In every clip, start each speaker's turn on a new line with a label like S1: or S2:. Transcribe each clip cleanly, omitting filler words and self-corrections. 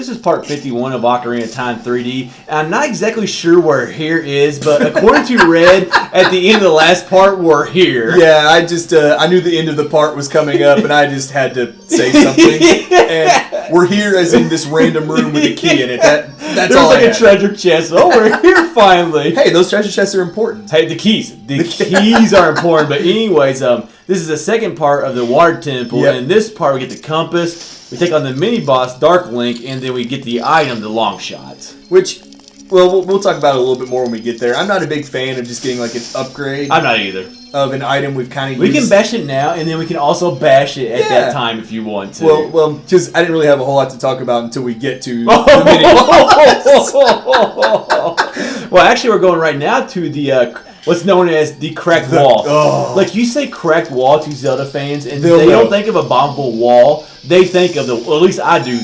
S1: this is part 51 of Ocarina of Time 3D. And I'm not exactly sure where here is, but according to Red, at the end of the last part, we're here.
S2: Yeah, I just I knew the end of the part was coming up, and I just had to say something. And we're here as in this random room with a key in it. That's all I had.
S1: There's like a treasure chest. Oh, we're here finally.
S2: Hey, those treasure chests are important.
S1: Hey, the keys. The keys are important. But anyways, this is the second part of the Water Temple.
S2: Yep.
S1: And in this part, we get the compass. We take on the mini-boss, Dark Link, and then we get the item, the Longshot.
S2: Which, well, we'll talk about it a little bit more when we get there. I'm not a big fan of just getting like an upgrade.
S1: I'm not either.
S2: Of an item we've kind of
S1: used. We can bash it now, and then we can also bash it at that time if you want to.
S2: Well, just I didn't really have a whole lot to talk about until we get to the mini-boss.
S1: Well, actually, we're going right now to the... what's known as the cracked wall.
S2: Oh.
S1: Like, you say cracked wall to Zelda fans, and they don't think of a bombable wall. They think of the... Well, at least I do.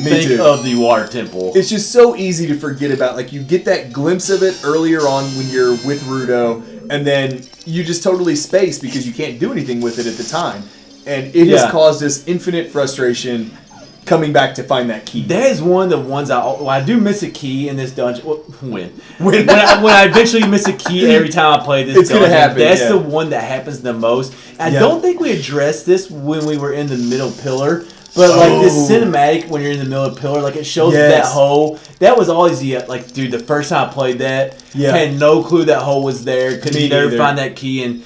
S1: Of the Water Temple.
S2: It's just so easy to forget about. Like, you get that glimpse of it earlier on when you're with Rudo, and then you just totally space because you can't do anything with it at the time. And it has caused us infinite frustration coming back to find that key.
S1: That is one of the ones I do miss a key in this dungeon. When I eventually miss a key every time I play this dungeon,
S2: happen,
S1: that's the one that happens the most. I don't think we addressed this when we were in the middle pillar. But like this cinematic when you're in the middle of the pillar, like it shows that hole. That was always the dude. The first time I played that, had no clue that hole was there. Couldn't never find that key. And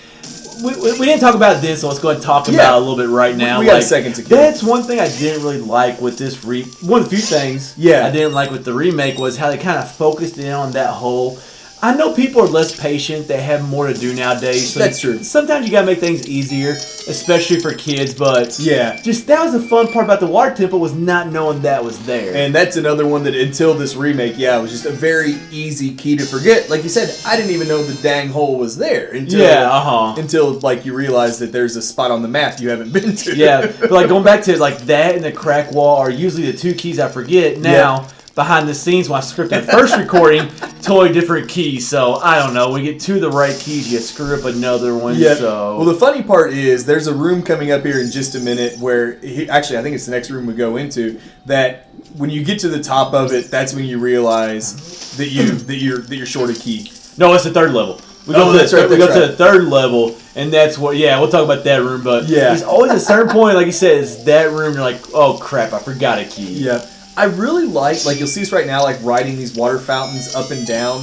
S1: we didn't talk about this, so let's go ahead and talk about it a little bit right now.
S2: We got a second to kill.
S1: That's one thing I didn't really like with this one of the few things I didn't like with the remake was how they kind of focused in on that hole. I know people are less patient. They have more to do nowadays. So
S2: that's true.
S1: Sometimes you got to make things easier, especially for kids. But just that was the fun part about the Water Temple was not knowing that was there.
S2: And that's another one that until this remake, it was just a very easy key to forget. Like you said, I didn't even know the dang hole was there until like you realize that there's a spot on the map you haven't been to.
S1: But like going back to like that and the crack wall are usually the two keys I forget now. Behind the scenes when I scripted the first recording, totally different keys. So I don't know. We get two of the right keys, you screw up another one. So
S2: well, the funny part is there's a room coming up here in just a minute where actually I think it's the next room we go into. That when you get to the top of it, that's when you realize that you're short a key.
S1: No, it's the third level. We go to the third level, and that's what. Yeah, we'll talk about that room. But there's always a certain point, like you said, it's that room. You're like, oh crap, I forgot a key.
S2: Yeah. I really like you'll see us right now, like riding these water fountains up and down.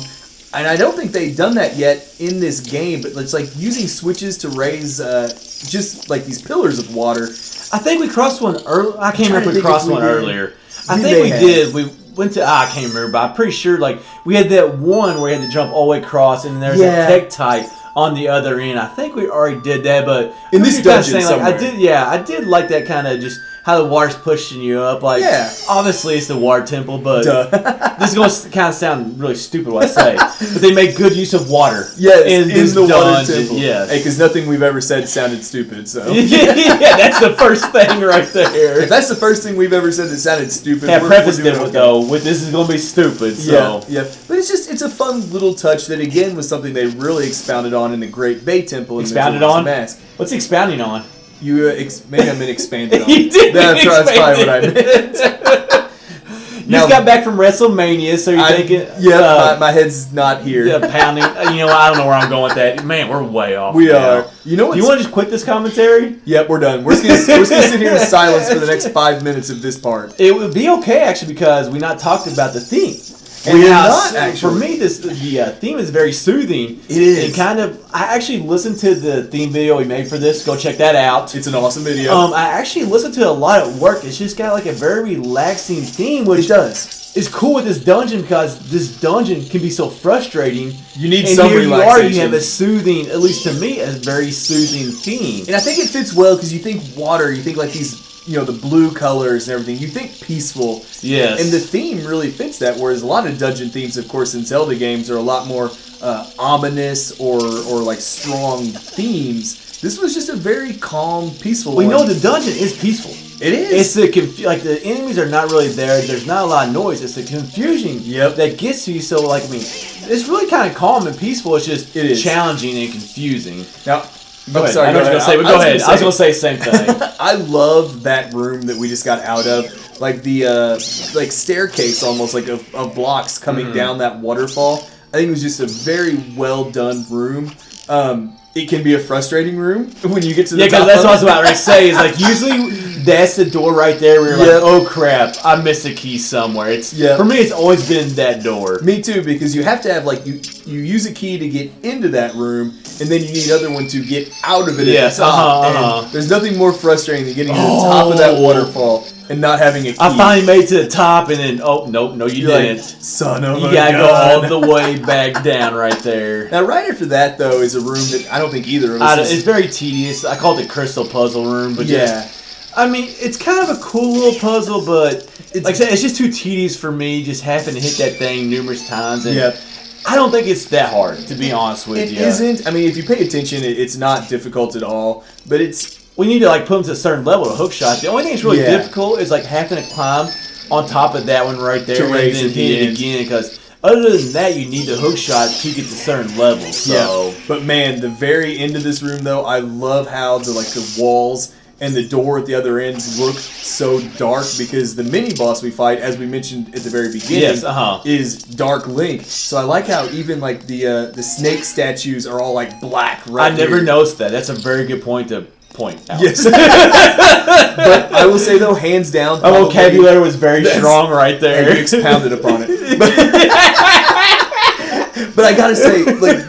S2: And I don't think they've done that yet in this game, but it's like using switches to raise just like these pillars of water.
S1: I think we crossed one earlier. I can't remember if we crossed one earlier. I think we did. We went to, I can't remember, but I'm pretty sure like we had that one where you had to jump all the way across, and there's a tech type on the other end. I think we already did that, but
S2: in this dungeon somewhere.
S1: I did like that kind of just how the water's pushing you up. Like, obviously it's the Water Temple, but this is going to kind of sound really stupid what I say. But they make good use of water.
S2: In the Water Temple. Yes. Hey, because nothing we've ever said sounded stupid, so.
S1: That's the first thing right there.
S2: If that's the first thing we've ever said that sounded stupid,
S1: we're prefaced it though with this is going to be stupid, so.
S2: But it's a fun little touch that again was something they really expounded on in the Great Bay Temple.
S1: Expounded on? Mask. What's expounding on?
S2: You maybe I meant expanded on.
S1: You did.
S2: That's probably what I meant.
S1: You just got back from WrestleMania, so you're thinking...
S2: my head's not here.
S1: Yeah, pounding. I don't know where I'm going with that. Man, we're way off.
S2: We are. You know what?
S1: Do you want to just quit this commentary?
S2: Yep, we're done. We're just gonna sit here in silence for the next 5 minutes of this part.
S1: It would be okay, actually, because we not talked about the theme.
S2: We are not, actually.
S1: For me, the theme is very soothing.
S2: It is.
S1: And I actually listened to the theme video we made for this. Go check that out.
S2: It's an awesome video.
S1: I actually listened to it a lot at work. It's just got like a very relaxing theme, which is cool with this dungeon because this dungeon can be so frustrating.
S2: You need some relaxation.
S1: You have a soothing, at least to me, a very soothing theme.
S2: And I think it fits well because you think water, you think like these... the blue colors and everything. You think peaceful.
S1: Yes.
S2: And the theme really fits that, whereas a lot of dungeon themes, of course, in Zelda games are a lot more ominous or like strong themes. This was just a very calm, peaceful one.
S1: We know the dungeon is peaceful.
S2: It is.
S1: It's the enemies are not really there. There's not a lot of noise. It's the confusion that gets to you. So, it's really kind of calm and peaceful. It's just challenging and confusing.
S2: Now,
S1: I'm sorry. I know what you're going to say, but go ahead. I was going to say the same thing.
S2: I love that room that we just got out of. like the like staircase almost like of blocks coming down that waterfall. I think it was just a very well done room. It can be a frustrating room when you get to the top.
S1: Yeah, because that's what I was about to say. Is like usually that's the door right there where you're like, oh crap, I missed a key somewhere. For me, it's always been that door.
S2: Me too, because you have to have like you use a key to get into that room, and then you need another one to get out of it. At the top. There's nothing more frustrating than getting to the top of that waterfall and not having a key.
S1: I finally made it to the top, and then no, you didn't.
S2: Like, son of a gun.
S1: You gotta go all the way back down right there.
S2: Now, right after that, though, is a room that I don't think either of us.
S1: It's very tedious. I call it the crystal puzzle room, but I mean, it's kind of a cool little puzzle, but like I said, it's just too tedious for me. Just having to hit that thing numerous times, and I don't think it's that hard, to be honest with you.
S2: It isn't. I mean, if you pay attention, it's not difficult at all. But
S1: we need to like put them to a certain level of hook shot. The only thing that's really difficult is like having to climb on top of that one right there and then hit it again. Because other than that, you need the hook shot to get to certain levels. So,
S2: but man, the very end of this room though, I love how the walls and the door at the other end look so dark because the mini boss we fight, as we mentioned at the very beginning, is Dark Link. So I like how even like the snake statues are all like black. Right,
S1: I never noticed that. That's a very good point to point out.
S2: Yes. But I will say though, hands down,
S1: my vocabulary was very strong right there.
S2: And you expounded upon it. But I gotta say, like,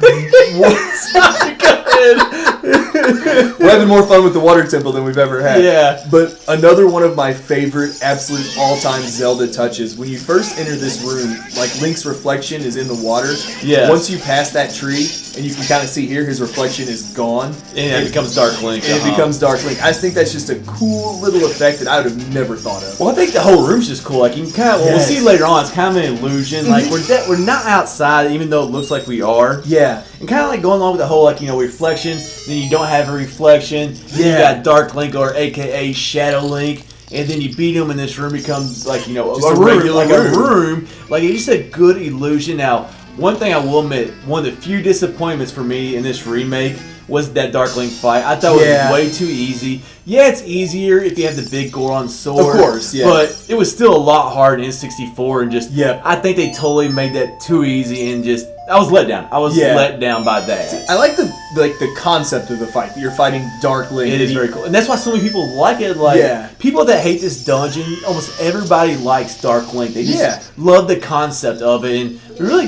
S2: we're having more fun with the water temple than we've ever had.
S1: Yeah.
S2: But another one of my favorite, absolute all-time Zelda touches, when you first enter this room, like Link's reflection is in the water.
S1: Yes.
S2: Once you pass that tree, and you can kind of see here, his reflection is gone.
S1: And it becomes Dark Link.
S2: It becomes Dark Link. I just think that's just a cool little effect that I would have never thought of.
S1: Well, I think the whole room's just cool. Like you can kind of, we'll see later on. It's kind of an illusion. Like we're not outside, even though it looks like we are.
S2: Yeah.
S1: And kind of like going along with the whole reflection. Then you don't have a reflection. Then you got Dark Link, or AKA Shadow Link. And then you beat him, and this room becomes like a room. Like it's just a good illusion. Now, one thing I will admit, one of the few disappointments for me in this remake was that Dark Link fight. I thought it was way too easy. Yeah, it's easier if you have the big Goron sword.
S2: Of course, yeah.
S1: But it was still a lot harder in N64, and just I think they totally made that too easy, and just I was let down. I was let down by that.
S2: I like the concept of the fight. You're fighting Dark Link.
S1: It is very cool, and that's why so many people like it. Like people that hate this dungeon, almost everybody likes Dark Link. They just love the concept of it, and really,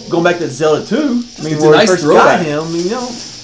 S1: going back to Zelda 2. I mean,
S2: it's
S1: when
S2: a nice
S1: we first got him,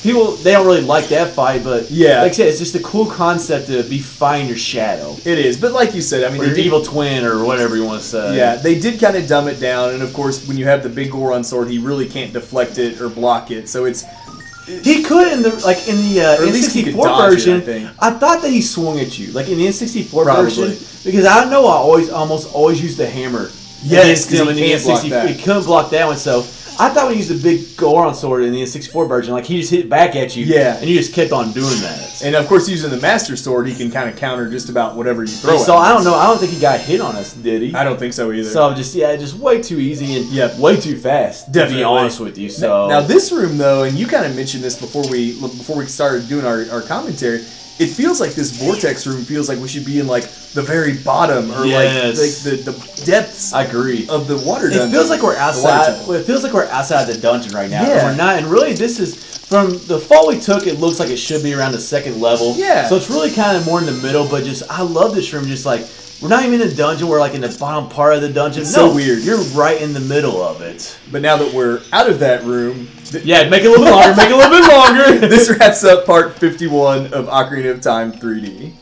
S1: people, they don't really like that fight, but like I said, it's just a cool concept to be fighting your shadow.
S2: It is, but like you said, I mean,
S1: or your evil twin, or whatever you want to say.
S2: Yeah, they did kind of dumb it down, and of course, when you have the big Goron sword, he really can't deflect it or block it. So
S1: he could in the N64 version. I thought that he swung at you, like in the N64 version, because I know I almost always used the hammer.
S2: Yes, because he
S1: couldn't block that one, so I thought when he used the big Goron sword in the N64 version, like he just hit back at you, and you just kept on doing that.
S2: And of course, using the Master Sword, he can kind of counter just about whatever you throw.
S1: So I don't know. I don't think he got hit on us, did he?
S2: I don't think so either.
S1: So just way too easy and way too fast.
S2: Definitely.
S1: To be honest with you. So
S2: now this room though, and you kind of mentioned this before we started doing our commentary. It feels like this vortex room feels like we should be in like the very bottom or like the depths.
S1: I agree.
S2: Of the water dungeon.
S1: It feels like we're outside. It feels like we're outside the dungeon right now. Yeah. And we're not. And really, this is from the fall we took. It looks like it should be around the second level.
S2: Yeah.
S1: So it's really kind of more in the middle. But I love this room. Just like we're not even in a dungeon. We're like in the bottom part of the dungeon.
S2: It's so weird.
S1: You're right in the middle of it.
S2: But now that we're out of that room.
S1: Make it a little bit longer. Make it a little bit longer.
S2: This wraps up part 51 of Ocarina of Time 3D.